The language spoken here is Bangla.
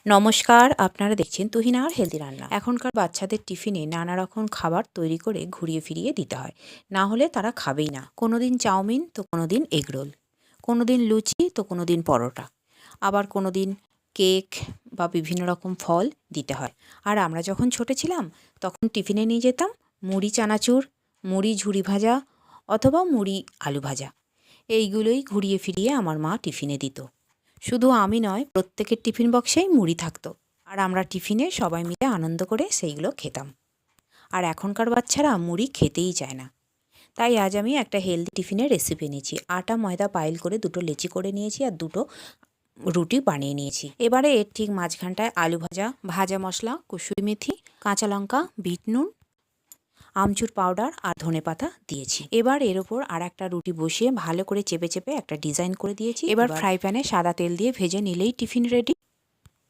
নমস্কার, আপনারা দেখছেন তুহিন আর হেলদি রান্না। এখনকার বাচ্চাদের টিফিনে নানা রকম খাবার তৈরি করে ঘুরিয়ে ফিরিয়ে দিতে হয়, না হলে তারা খাবেই না। কোনো দিন চাউমিন তো কোনো দিন এগরোল, কোনো দিন লুচি তো কোনো দিন পরোটা, আবার কোনো দিন কেক বা বিভিন্ন রকম ফল দিতে হয়। আর আমরা যখন ছোটো ছিলাম তখন টিফিনে নিয়ে যেতাম মুড়ি চানাচুর, মুড়ি ঝুরি ভাজা অথবা মুড়ি আলু ভাজা। এইগুলোই ঘুরিয়ে ফিরিয়ে আমার মা টিফিনে দিত। শুধু আমি নয়, প্রত্যেকের টিফিন বক্সেই মুড়ি থাকতো, আর আমরা টিফিনে সবাই মিলে আনন্দ করে সেইগুলো খেতাম। আর এখনকার বাচ্চারা মুড়ি খেতেই চায় না। তাই আজ আমি একটা হেলদি টিফিনের রেসিপি নিয়েছি। আটা ময়দা পাইল করে দুটো লেচি করে নিয়েছি আর দুটো রুটি বানিয়ে নিয়েছি। এবারে এর ঠিক মাঝখানটায় আলু ভাজা, ভাজা মশলা, কসুরি মেথি, কাঁচা লঙ্কা, বিট নুন, আমচুর পাউডার আর ধনেপাতা দিয়েছি। এবার এর ওপর আর একটা রুটি বসিয়ে ভালো করে চেপে চেপে একটা ডিজাইন করে দিয়েছি। এবার ফ্রাই প্যানে সাদা তেল দিয়ে ভেজে নিলেই টিফিন রেডি।